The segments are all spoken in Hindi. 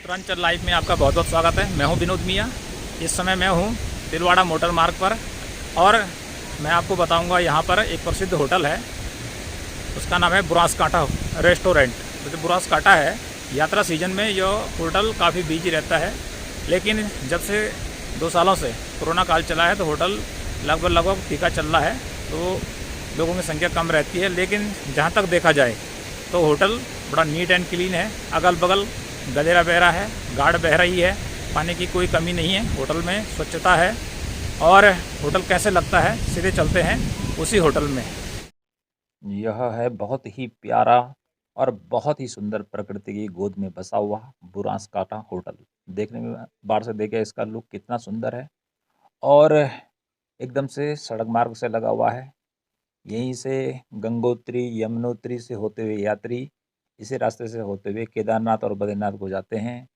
उत्तरांचल लाइफ में आपका बहुत बहुत स्वागत है। मैं हूं विनोद मिया। इस समय मैं हूं तिलवाड़ा मोटर मार्ग पर और मैं आपको बताऊंगा यहाँ पर एक प्रसिद्ध होटल है, उसका नाम है बुरांस कांटा रेस्टोरेंट। जो बुरांस कांटा है, यात्रा सीजन में यह होटल काफ़ी बिजी रहता है, लेकिन जब से 2 सालों से कोरोना काल चला है तो होटल लगभग फीका चल रहा है, तो लोगों की संख्या कम रहती है। लेकिन जहाँ तक देखा जाए तो होटल बड़ा नीट एंड क्लीन है। अगल बगल गदेरा बह रहा है, गार्ड बह रही है, पानी की कोई कमी नहीं है, होटल में स्वच्छता है। और होटल कैसे लगता है, सीधे चलते हैं उसी होटल में। यह है बहुत ही प्यारा और बहुत ही सुंदर प्रकृति की गोद में बसा हुआ बुरांस काटा होटल। देखने में बाहर से देखे इसका लुक कितना सुंदर है और एकदम से सड़क मार्ग से लगा हुआ है। यहीं से गंगोत्री यमुनोत्री से होते हुए यात्री इसी रास्ते से होते हुए केदारनाथ और बद्रीनाथ को जाते हैं।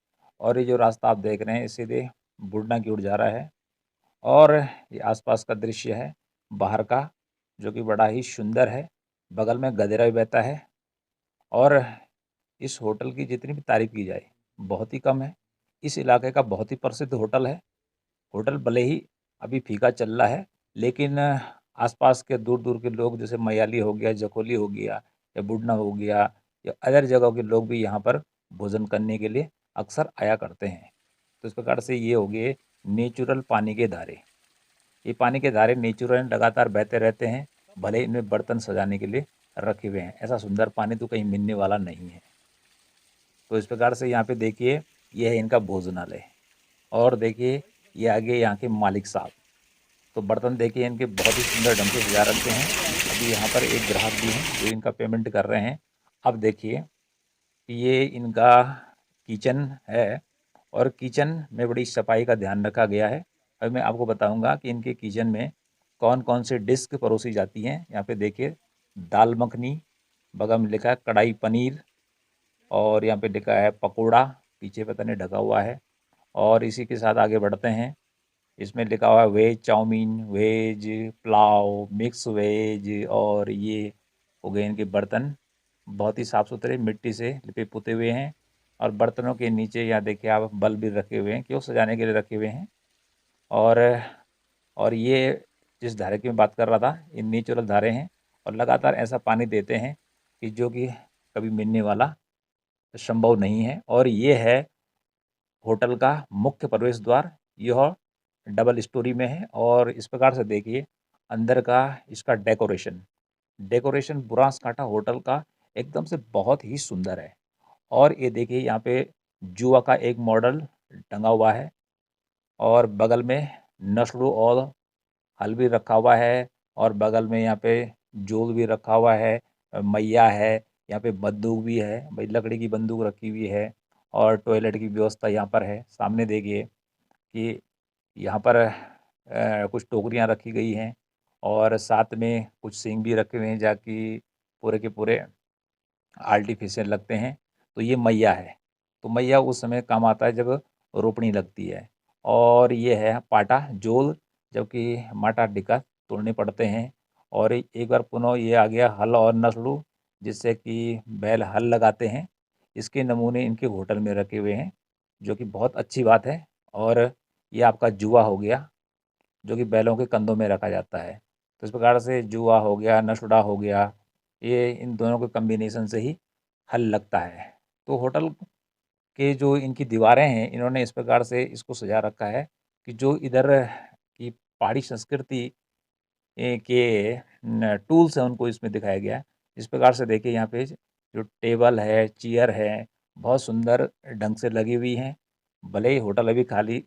और ये जो रास्ता आप देख रहे हैं सीधे बुढ़ना की ओर जा रहा है। और ये आसपास का दृश्य है बाहर का, जो कि बड़ा ही सुंदर है। बगल में गदेरा भी बहता है और इस होटल की जितनी भी तारीफ़ की जाए बहुत ही कम है। इस इलाके का बहुत ही प्रसिद्ध होटल है। होटल भले ही अभी फीका चल रहा है, लेकिन आसपास के दूर-दूर के लोग, जैसे मयाली हो गया, जखोली हो गया या बुढ़ना हो गया या अदर जगहों के लोग भी यहाँ पर भोजन करने के लिए अक्सर आया करते हैं। तो इस प्रकार से ये हो गए नेचुरल पानी के धारे। ये पानी के धारे नेचुरल लगातार बहते रहते हैं, भले ही इनमें बर्तन सजाने के लिए रखे हुए हैं। ऐसा सुंदर पानी तो कहीं मिलने वाला नहीं है। तो इस प्रकार से यहाँ पे देखिए, ये है इनका भोजनालय। और देखिए ये आगे यहाँ के मालिक साहब। तो बर्तन देखिए इनके बहुत ही सुंदर ढंग से सजा रखे हैं। अभी यहाँ पर एक ग्राहक भी हैं जो इनका पेमेंट कर रहे हैं। अब देखिए ये इनका किचन है और किचन में बड़ी सफाई का ध्यान रखा गया है। अभी मैं आपको बताऊंगा कि इनके किचन में कौन-कौन सी डिश परोसी जाती हैं। यहाँ पे देखिए दाल मखनी, बगल में लिखा है कढ़ाई पनीर और यहाँ पे लिखा है पकोड़ा, पीछे पता नहीं ढका हुआ है। और इसी के साथ आगे बढ़ते हैं। इसमें लिखा हुआ है veg chowmein, veg pulao, mix veg. और ये हो गए इनके बर्तन, बहुत ही साफ़ सुथरे मिट्टी से लिपे पुते हुए हैं। और बर्तनों के नीचे यहाँ देखिए आप बल्ब भी रखे हुए हैं, क्यों सजाने के लिए रखे हुए हैं। और ये जिस धारे की मैं बात कर रहा था, ये नेचुरल धारे हैं और लगातार ऐसा पानी देते हैं कि जो कि कभी मिलने वाला संभव नहीं है। और ये है होटल का मुख्य प्रवेश द्वार। यह डबल स्टोरी में है और इस प्रकार से देखिए अंदर का इसका डेकोरेशन। डेकोरेशन बुरांस कांटा होटल का एकदम से बहुत ही सुंदर है। और ये देखिए यहाँ पे जुआ का एक मॉडल टंगा हुआ है और बगल में नस्लो और हल भी रखा हुआ है और बगल में यहाँ पे जोल भी रखा हुआ है, मैया है, यहाँ पे बंदूक भी है, भाई लकड़ी की बंदूक रखी हुई है। और टॉयलेट की व्यवस्था यहाँ पर है। सामने देखिए कि यहाँ पर कुछ टोकरियाँ रखी गई हैं और साथ में कुछ सिंक भी रखे हुए हैं, जाकि पूरे के पूरे आर्टिफिशियल लगते हैं। तो ये मैया है। तो मैया उस समय काम आता है जब रोपनी लगती है। और ये है पाटा जोल, जबकि माटा डिका तोड़ने पड़ते हैं। और एक बार पुनः ये आ गया हल और नस्लू, जिससे कि बैल हल लगाते हैं। इसके नमूने इनके होटल में रखे हुए हैं, जो कि बहुत अच्छी बात है। और ये आपका जुआ हो गया, जो कि बैलों के कंधों में रखा जाता है। तो इस प्रकार से जुआ हो गया, नसुड़ा हो गया, ये इन दोनों के कॉम्बिनेशन से ही हल लगता है। तो होटल के जो इनकी दीवारें हैं, इन्होंने इस प्रकार से इसको सजा रखा है कि जो इधर की पहाड़ी संस्कृति के टूल्स हैं उनको इसमें दिखाया गया है। इस प्रकार से देखिए यहाँ पे जो टेबल है, चेयर है, बहुत सुंदर ढंग से लगी हुई हैं। भले ही होटल अभी खाली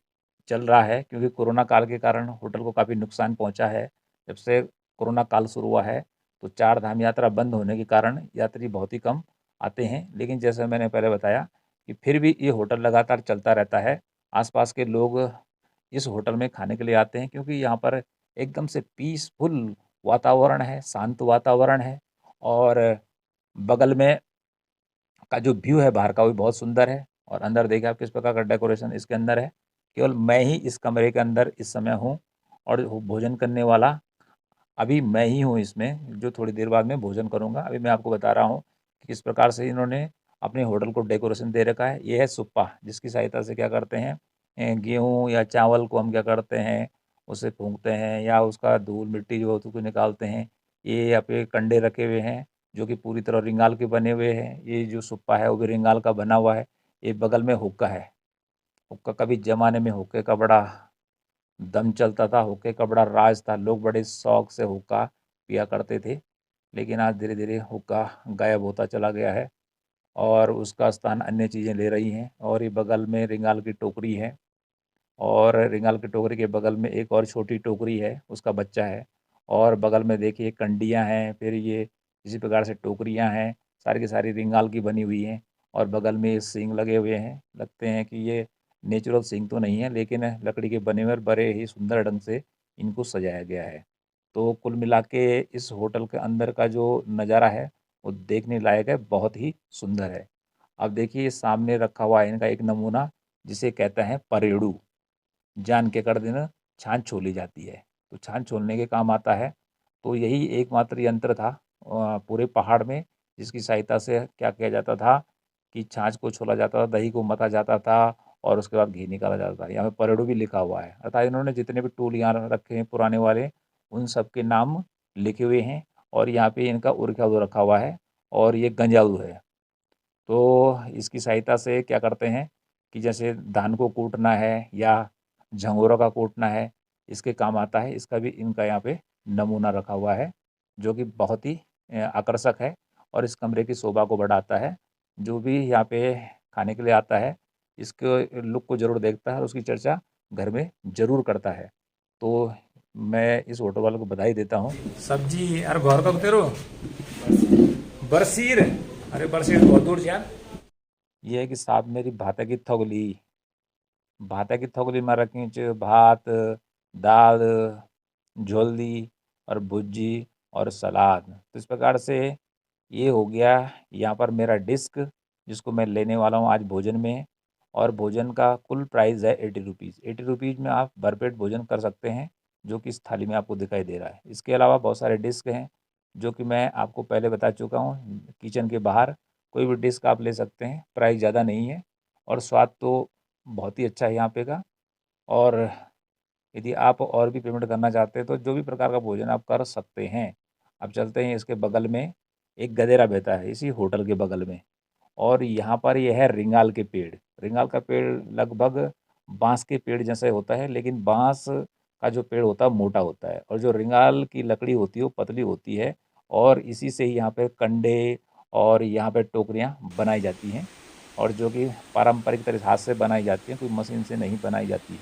चल रहा है, क्योंकि कोरोना काल के कारण होटल को काफ़ी नुकसान पहुँचा है। जब से कोरोना काल शुरू हुआ है तो चार धाम यात्रा बंद होने के कारण यात्री बहुत ही कम आते हैं। लेकिन जैसे मैंने पहले बताया कि फिर भी ये होटल लगातार चलता रहता है। आसपास के लोग इस होटल में खाने के लिए आते हैं, क्योंकि यहाँ पर एकदम से पीसफुल वातावरण है, शांत वातावरण है। और बगल में का जो व्यू है बाहर का, वो भी बहुत सुंदर है। और अंदर देखिए आप किस प्रकार का डेकोरेशन इसके अंदर है। केवल मैं ही इस कमरे के अंदर इस समय हूँ और भोजन करने वाला अभी मैं ही हूँ इसमें, जो थोड़ी देर बाद में भोजन करूँगा। अभी मैं आपको बता रहा हूँ कि किस प्रकार से इन्होंने अपने होटल को डेकोरेशन दे रखा है। ये है सुप्पा, जिसकी सहायता से क्या करते हैं, गेहूँ या चावल को हम क्या करते हैं, उसे फूँकते हैं या उसका धूल मिट्टी जो होती है उसको निकालते हैं। ये यहाँ पे कंडे रखे हुए हैं जो कि पूरी तरह रिंगाल के बने हुए हैं। ये जो सुप्पा है वो भी रिंगाल का बना हुआ है। ये बगल में हुक्का है। हुक्का कभी ज़माने में हुक्के का बड़ा दम चलता था, हुक्के का बड़ा राज था, लोग बड़े शौक से हुक्का पिया करते थे। लेकिन आज धीरे धीरे हुक्का गायब होता चला गया है और उसका स्थान अन्य चीज़ें ले रही हैं। और ये बगल में रिंगाल की टोकरी है और रिंगाल की टोकरी के बगल में एक और छोटी टोकरी है, उसका बच्चा है। और बगल में देखिए कंडियाँ हैं, फिर ये इसी प्रकार से टोकरियाँ हैं, सारी की सारी रिंगाल की बनी हुई हैं। और बगल में ये सींग लगे हुए हैं, लगते हैं कि ये नेचुरल सींग तो नहीं है, लेकिन लकड़ी के बने हुए और बड़े ही सुंदर ढंग से इनको सजाया गया है। तो कुल मिला के इस होटल के अंदर का जो नज़ारा है वो देखने लायक है, बहुत ही सुंदर है। अब देखिए सामने रखा हुआ है इनका एक नमूना, जिसे कहते हैं परेड़ू। जान के कर देना, छाछ छोली जाती है। तो छाछ छोलने के काम आता है। तो यही एकमात्र यंत्र था पूरे पहाड़ में, जिसकी सहायता से क्या किया जाता था कि छाछ को छोला जाता था, दही को मथा जाता था और उसके बाद घी निकाला जाता था। यहाँ पे परेड़ू भी लिखा हुआ है, अर्थात इन्होंने जितने भी टूल यहाँ रखे हैं पुराने वाले, उन सब के नाम लिखे हुए हैं। और यहाँ पे इनका उरखा रखा हुआ है और ये गंजाऊ है। तो इसकी सहायता से क्या करते हैं कि जैसे धान को कूटना है या झंगोरा का कूटना है, इसके काम आता है। इसका भी इनका यहाँ पे नमूना रखा हुआ है, जो कि बहुत ही आकर्षक है और इस कमरे की शोभा को बढ़ाता है। जो भी यहाँ पे खाने के लिए आता है, इसके लुक को ज़रूर देखता है और उसकी चर्चा घर में ज़रूर करता है। तो मैं इस होटल वाले को बधाई देता हूँ। सब्जी अरे घर कब तेरो बरसीर। अरे बरसीर बहुत दूर से यार। ये है कि साहब मेरी भाता की थोगली, भाता की थोगली में रखी च भात, दाल, झोली और भुज्जी और सलाद। तो इस प्रकार से ये हो गया यहाँ पर मेरा डिस्क, जिसको मैं लेने वाला हूँ आज भोजन में। और भोजन का कुल प्राइस है 80 रुपीज़। 80 रुपीज़ में आप भरपेट भोजन कर सकते हैं, जो कि इस थाली में आपको दिखाई दे रहा है। इसके अलावा बहुत सारे डिस्क हैं, जो कि मैं आपको पहले बता चुका हूँ। किचन के बाहर कोई भी डिस्क आप ले सकते हैं, प्राइस ज़्यादा नहीं है और स्वाद तो बहुत ही अच्छा है यहाँ पे का। और यदि आप और भी पेमेंट करना चाहते हैं तो जो भी प्रकार का भोजन आप कर सकते हैं। अब चलते हैं, इसके बगल में एक गधेरा बहता है, इसी होटल के बगल में। और यहाँ पर यह है रिंगाल के पेड़। रिंगाल का पेड़ लगभग बाँस के पेड़ जैसे होता है, लेकिन बाँस का जो पेड़ होता है मोटा होता है और जो रिंगाल की लकड़ी होती है वो पतली होती है। और इसी से ही यहाँ पे कंडे और यहाँ पे टोकरियाँ बनाई जाती हैं, और जो कि पारंपरिक तरह हाथ से बनाई जाती हैं, कोई मशीन से नहीं बनाई जाती है।